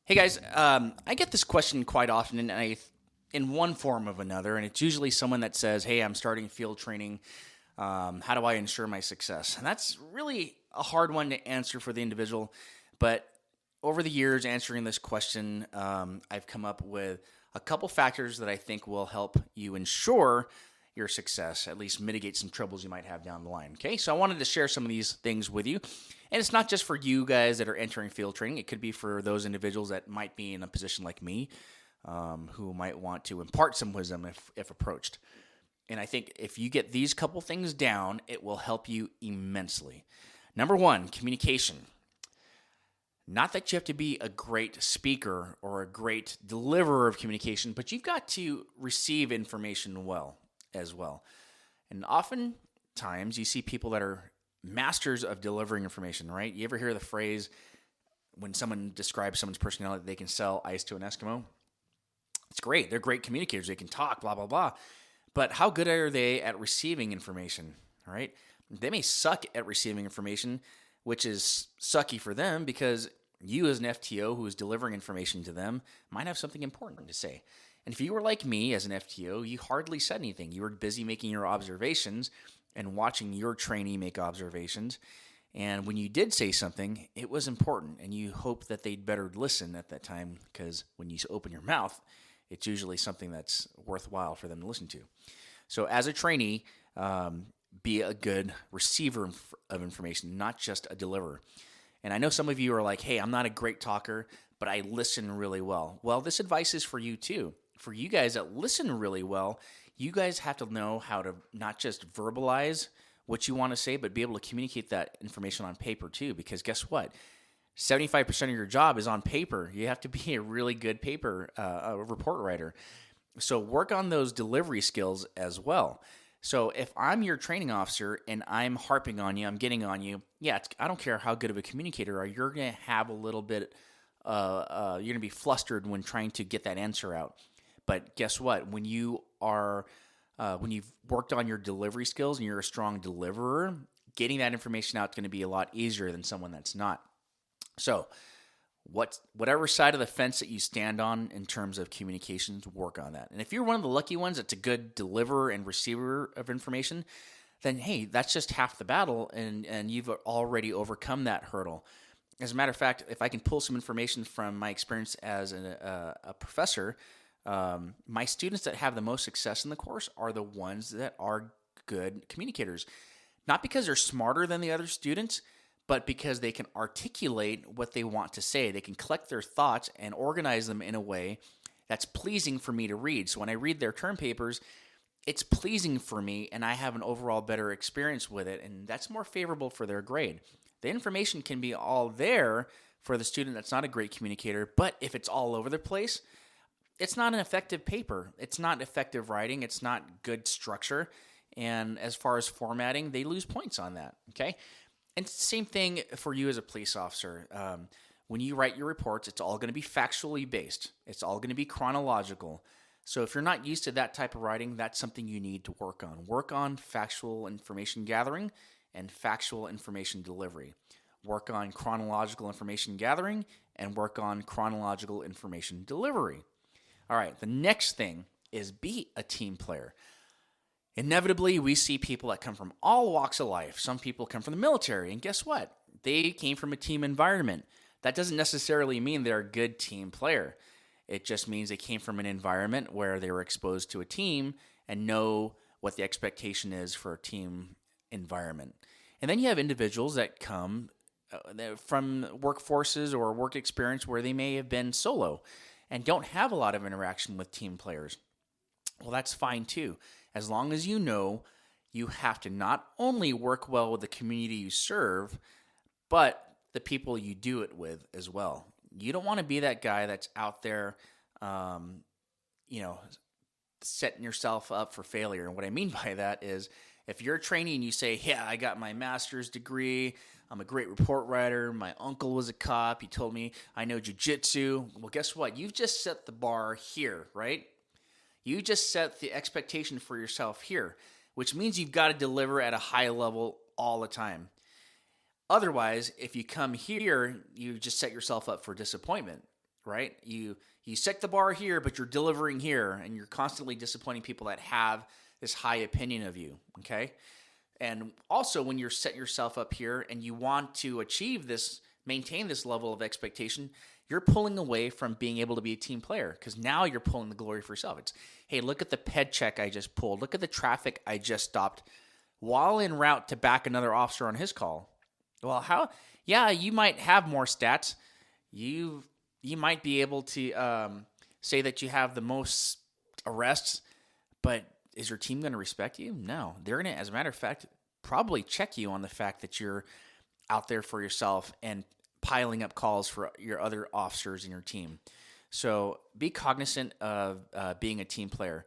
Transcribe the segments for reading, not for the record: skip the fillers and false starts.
Hey guys, I get this question quite often, in one form of another, and it's usually someone that says, "Hey, I'm starting field training. How do I ensure my success?" And that's really a hard one to answer for the individual. But over the years, answering this question, I've come up with a couple factors that I think will help you ensure your success, at least mitigate some troubles you might have down the line. Okay, so I wanted to share some of these things with you. And it's not just for you guys that are entering field training. It could be for those individuals that might be in a position like me, who might want to impart some wisdom if approached. And I think if you get these couple things down, it will help you immensely. Number one, communication. Not that you have to be a great speaker or a great deliverer of communication, but you've got to receive information well as well. And oftentimes you see people that are masters of delivering information, right? You ever hear the phrase when someone describes someone's personality, they can sell ice to an Eskimo? It's great. They're great communicators. They can talk, blah, blah, blah. But how good are they at receiving information, right? They may suck at receiving information, which is sucky for them because you as an FTO who is delivering information to them might have something important to say. And if you were like me as an FTO, you hardly said anything. You were busy making your observations and watching your trainee make observations. And when you did say something, it was important, and you hope that they'd better listen at that time, because when you open your mouth, it's usually something that's worthwhile for them to listen to. So as a trainee, be a good receiver of information, not just a deliverer. And I know some of you are like, hey, I'm not a great talker, but I listen really well. Well, this advice is for you too. For you guys that listen really well, you guys have to know how to not just verbalize what you want to say, but be able to communicate that information on paper too. Because guess what? 75% of your job is on paper. You have to be a really good paper report writer. So work on those delivery skills as well. So if I'm your training officer and I'm harping on you, I'm getting on you, I don't care how good of a communicator you are, you're going to have a little bit, you're going to be flustered when trying to get that answer out. But guess what? When you've worked on your delivery skills and you're a strong deliverer, getting that information out is going to be a lot easier than someone that's not. So whatever side of the fence that you stand on in terms of communications, work on that. And if you're one of the lucky ones that's a good deliverer and receiver of information, then hey, that's just half the battle, and you've already overcome that hurdle. As a matter of fact, if I can pull some information from my experience as a professor, my students that have the most success in the course are the ones that are good communicators. Not because they're smarter than the other students, but because they can articulate what they want to say. They can collect their thoughts and organize them in a way that's pleasing for me to read. So when I read their term papers, it's pleasing for me, and I have an overall better experience with it, and that's more favorable for their grade. The information can be all there for the student that's not a great communicator, but if it's all over the place, it's not an effective paper. It's not effective writing. It's not good structure. And as far as formatting, they lose points on that, okay? And same thing for you as a police officer. When you write your reports, it's all going to be factually based. It's all going to be chronological. So if you're not used to that type of writing, that's something you need to work on. Work on factual information gathering and factual information delivery. Work on chronological information gathering and work on chronological information delivery. All right, the next thing is be a team player. Inevitably, we see people that come from all walks of life. Some people come from the military, and guess what? They came from a team environment. That doesn't necessarily mean they're a good team player. It just means they came from an environment where they were exposed to a team and know what the expectation is for a team environment. And then you have individuals that come from workforces or work experience where they may have been solo and don't have a lot of interaction with team players. Well, that's fine too. As long as you know you have to not only work well with the community you serve, but the people you do it with as well. You don't want to be that guy that's out there, setting yourself up for failure. And what I mean by that is if you're a trainee and you say, yeah, I got my master's degree, I'm a great report writer, my uncle was a cop, he told me I know jiu-jitsu. Well, guess what? You've just set the bar here, right? You just set the expectation for yourself here, which means you've got to deliver at a high level all the time. Otherwise, if you come here, you just set yourself up for disappointment, right? You set the bar here, but you're delivering here, and you're constantly disappointing people that have this high opinion of you, okay? And also when you're setting yourself up here and you want to achieve this, maintain this level of expectation, you're pulling away from being able to be a team player because now you're pulling the glory for yourself. It's, hey, look at the ped check I just pulled. Look at the traffic I just stopped while en route to back another officer on his call. Well, how? Yeah, you might have more stats. You might be able to say that you have the most arrests, but is your team going to respect you? No. They're going to, as a matter of fact, probably check you on the fact that you're out there for yourself and piling up calls for your other officers in your team. So be cognizant of being a team player.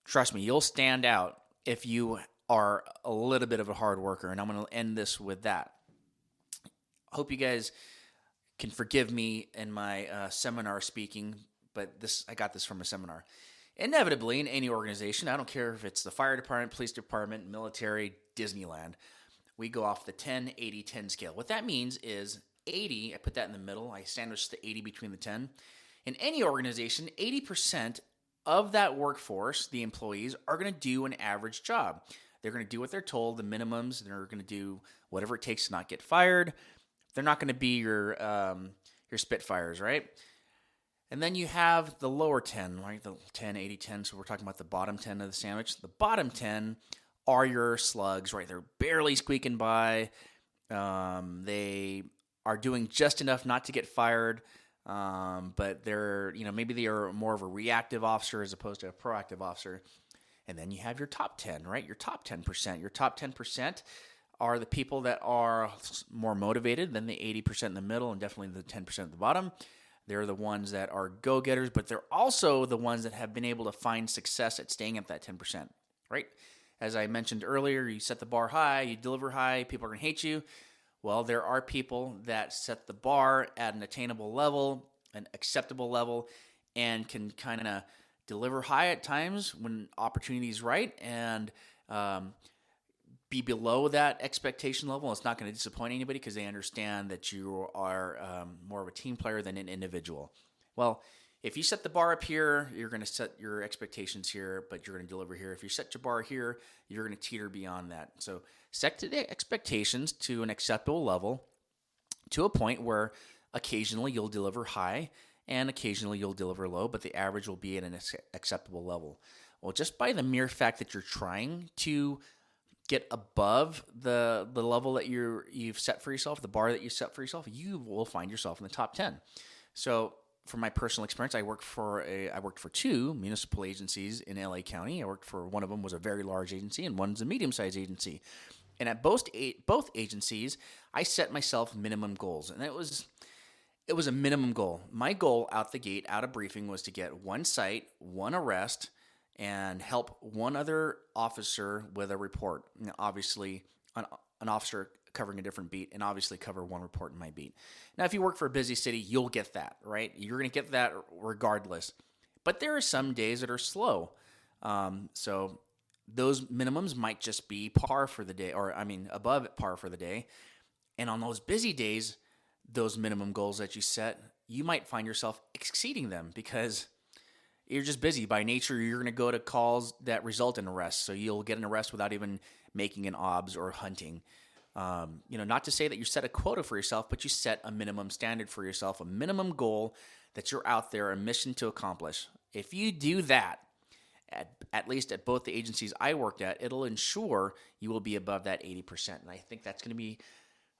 Trust me, you'll stand out if you are a little bit of a hard worker, and I'm going to end this with that. I hope you guys can forgive me in my seminar speaking, but I got this from a seminar. Inevitably, in any organization, I don't care if it's the fire department, police department, military, Disneyland, we go off the 10, 80, 10 scale. What that means is 80, I put that in the middle, I sandwich the 80 between the 10. In any organization, 80% of that workforce, the employees, are going to do an average job. They're going to do what they're told, the minimums. They're going to do whatever it takes to not get fired. They're not going to be your Spitfires, right? And then you have the lower 10, right? The 10, 80, 10. So we're talking about the bottom 10 of the sandwich. The bottom 10 are your slugs, right? They're barely squeaking by. They are doing just enough not to get fired. But they're, maybe they are more of a reactive officer as opposed to a proactive officer. And then you have your top 10, right? Your top 10%. Your top 10% are the people that are more motivated than the 80% in the middle and definitely the 10% at the bottom. They're the ones that are go-getters, but they're also the ones that have been able to find success at staying at that 10%, right? As I mentioned earlier, you set the bar high, you deliver high, people are going to hate you. Well, there are people that set the bar at an attainable level, an acceptable level, and can kind of deliver high at times when opportunity is right and be below that expectation level. It's not going to disappoint anybody because they understand that you are more of a team player than an individual. Well, if you set the bar up here, you're going to set your expectations here, but you're going to deliver here. If you set your bar here, you're going to teeter beyond that. So set the expectations to an acceptable level to a point where occasionally you'll deliver high and occasionally you'll deliver low, but the average will be at an acceptable level. Well, just by the mere fact that you're trying to get above the level that you've set for yourself, the bar that you set for yourself, you will find yourself in the top 10. So from my personal experience, I worked for two municipal agencies in LA County. One of them was a very large agency and one's a medium-sized agency. And at both agencies, I set myself minimum goals, and it was a minimum goal. My goal out the gate, out of briefing, was to get one cite, one arrest, and help one other officer with a report. Now, obviously, an officer covering a different beat, and obviously cover one report in my beat. Now, if you work for a busy city, you'll get that, right? You're going to get that regardless. But there are some days that are slow. So those minimums might just be par for the day, above par for the day. And on those busy days, those minimum goals that you set, you might find yourself exceeding them because you're just busy. By nature, you're going to go to calls that result in arrests. So you'll get an arrest without even making an OBS or hunting. Not to say that you set a quota for yourself, but you set a minimum standard for yourself, a minimum goal that you're out there, a mission to accomplish. If you do that, at least at both the agencies I worked at, it'll ensure you will be above that 80%. And I think that's going to be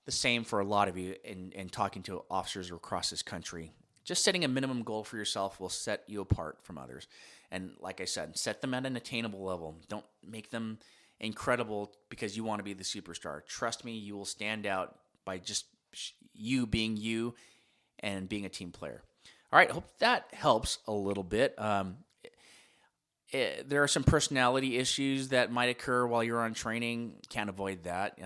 the same for a lot of you in talking to officers across this country. Just setting a minimum goal for yourself will set you apart from others. And like I said, set them at an attainable level. Don't make them incredible because you want to be the superstar. Trust me, you will stand out by just you being you and being a team player. All right, hope that helps a little bit. There are some personality issues that might occur while you're on training. Can't avoid that.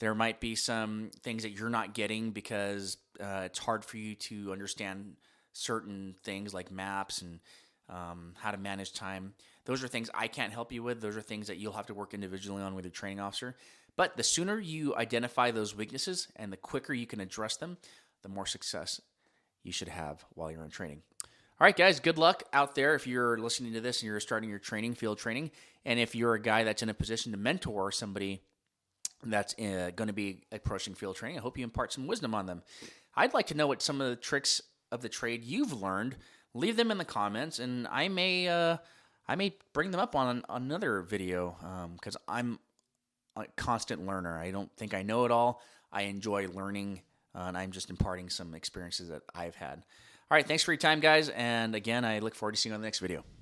There might be some things that you're not getting because it's hard for you to understand certain things like maps and how to manage time. Those are things I can't help you with. Those are things that you'll have to work individually on with your training officer. But the sooner you identify those weaknesses and the quicker you can address them, the more success you should have while you're in training. All right, guys, good luck out there if you're listening to this and you're starting your training, field training. And if you're a guy that's in a position to mentor somebody that's going to be approaching field training, I hope you impart some wisdom on them. I'd like to know what some of the tricks of the trade you've learned. Leave them in the comments, and I may bring them up on another video because I'm a constant learner. I don't think I know it all. I enjoy learning, and I'm just imparting some experiences that I've had. All right, thanks for your time, guys. And again, I look forward to seeing you on the next video.